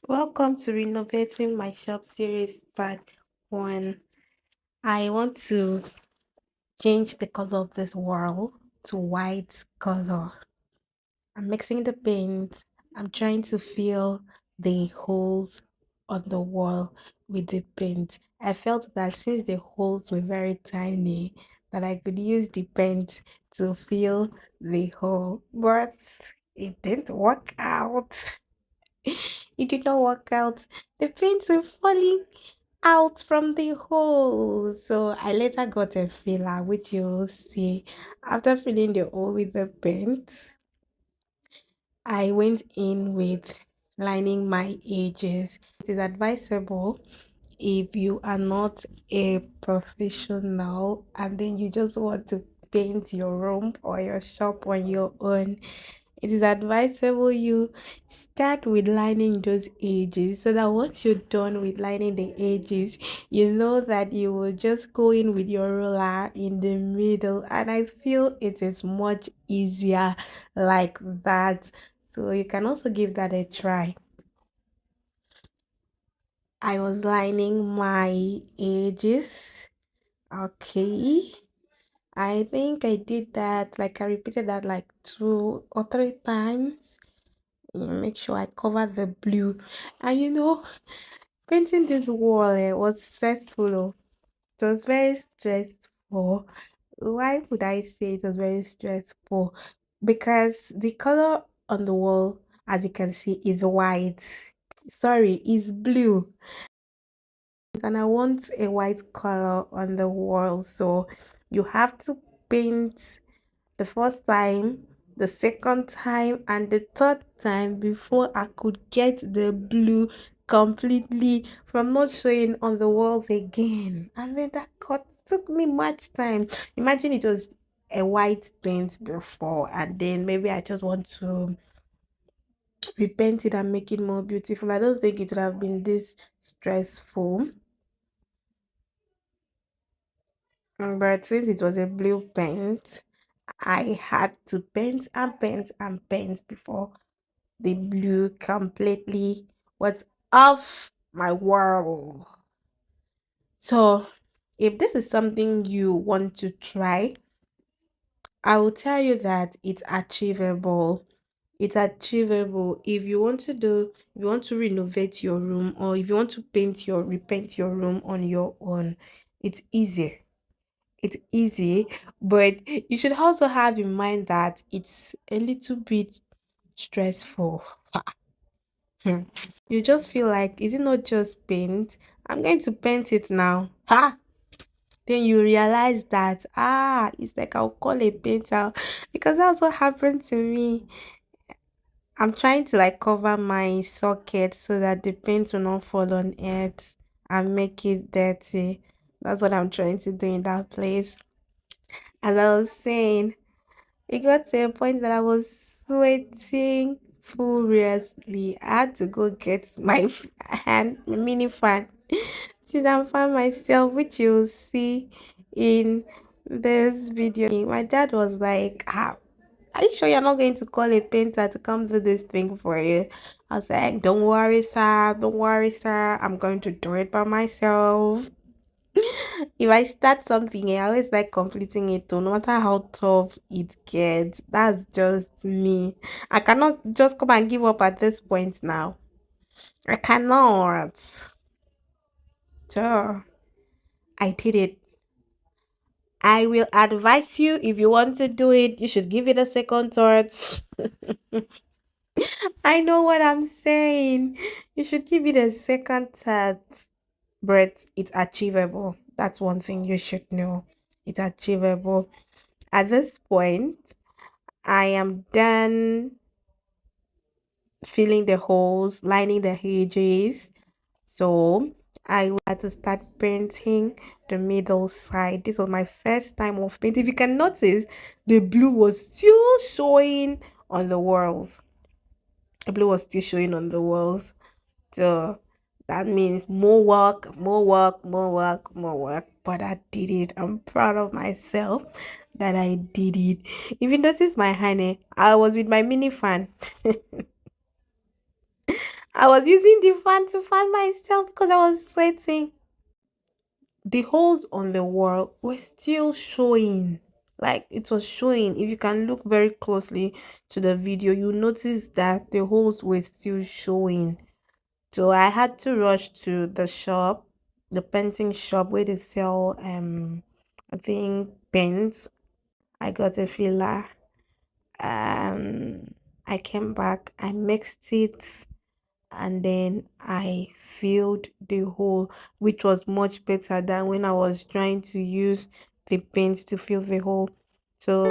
Welcome to Renovating My Shop series part 1. I want to change the color of this wall to white color. I'm mixing the paint. I'm trying to fill the holes on the wall with the paint. I felt that since the holes were very tiny, that I could use the paint to fill the hole, but it didn't work out. It did not work out. The paints were falling out from the hole. So I later got a filler, which you'll see. After filling the hole with the paint, I went in with lining my edges. It is advisable if you are not a professional and then you just want to paint your room or your shop on your own, it is advisable you start with lining those edges so that once you're done with lining the edges, you know that you will just go in with your roller in the middle. And I feel it is much easier like that. So you can also give that a try. I was lining my edges. Okay. I think I did that, like I repeated that like 2 or 3 times. Make sure I cover the blue. And painting this wall was stressful. Oh. It was very stressful. Why would I say it was very stressful? Because the color on the wall, as you can see, is white. Sorry, is blue. And I want a white color on the wall. So you have to paint the first time, the second time, and the third time before I could get the blue completely from not showing on the walls again. And then that took me much time. Imagine it was a white paint before, and then maybe I just want to repaint it and make it more beautiful. I don't think it would have been this stressful. But since it was a blue paint, I had to paint and paint and paint before the blue completely was off my world. So, if this is something you want to try, I will tell you that it's achievable. It's achievable if you want to if you want to renovate your room or if you want to repaint your room on your own. It's easy. It's easy, but you should also have in mind that it's a little bit stressful. Hmm. You just feel like, is it not just paint? I'm going to paint it now. Ha! Then you realize that, it's like I'll call a painter because that's what happened to me. I'm trying to like cover my socket so that the paint will not fall on it and make it dirty. That's what I'm trying to do in that place. As I was saying, it got to a point that I was sweating furiously. I had to go get my my mini fan since I found myself, which you'll see in this video. My dad was like, are you sure you're not going to call a painter to come do this thing for you? I was like, don't worry, sir. Don't worry, sir. I'm going to do it by myself. If I start something, I always like completing it too, no matter how tough it gets. That's just me. I cannot just come and give up at this point now. I cannot. So I did it. I will advise you if you want to do it, you should give it a second thought. I know what I'm saying. You should give it a second thought. But it's achievable. That's one thing you should know. It's achievable. At this point, I am done filling the holes, lining the edges. So I had to start painting the middle side. This was my first time of painting. If you can notice, the blue was still showing on the walls. The blue was still showing on the walls. So that means more work, more work, more work, more work. But I did it. I'm proud of myself that I did it. If you notice my hand, I was with my mini fan. I was using the fan to fan myself because I was sweating. The holes on the wall were still showing. Like it was showing. If you can look very closely to the video, you notice that the holes were still showing. So I had to rush to the shop, the painting shop where they sell I think paints. I got a filler. Um I came back, I mixed it, and then I filled the hole, which was much better than when I was trying to use the paint to fill the hole. So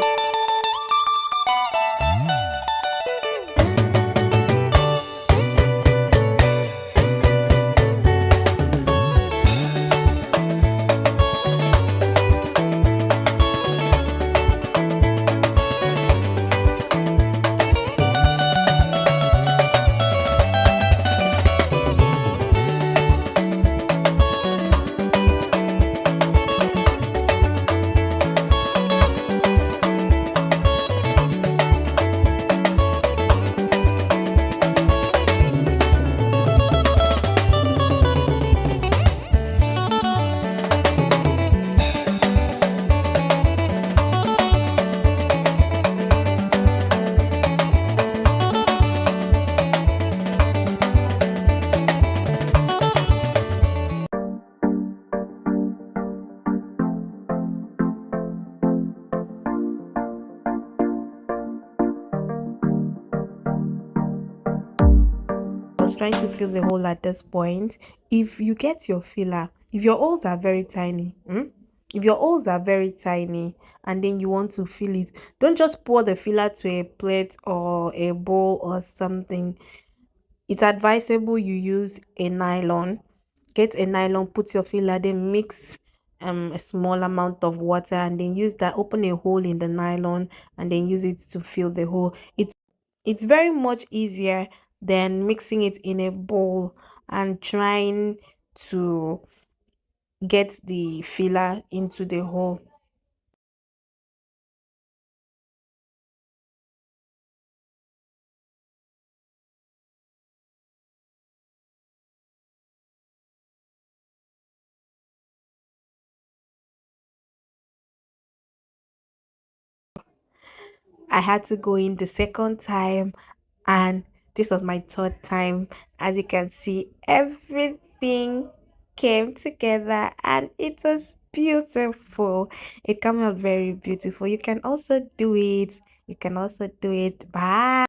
I was trying to fill the hole at this point. If you get your filler, if your holes are very tiny, if your holes are very tiny and then you want to fill it, don't just pour the filler to a plate or a bowl or something. It's advisable you use a nylon. Get a nylon, put your filler, then mix a small amount of water and then use that, open a hole in the nylon and then use it to fill the hole. It's very much easier than mixing it in a bowl and trying to get the filler into the hole. I had to go in the second time, and this was my third time. As you can see, everything came together and it was beautiful. It came out very beautiful. You can also do it. You can also do it. Bye.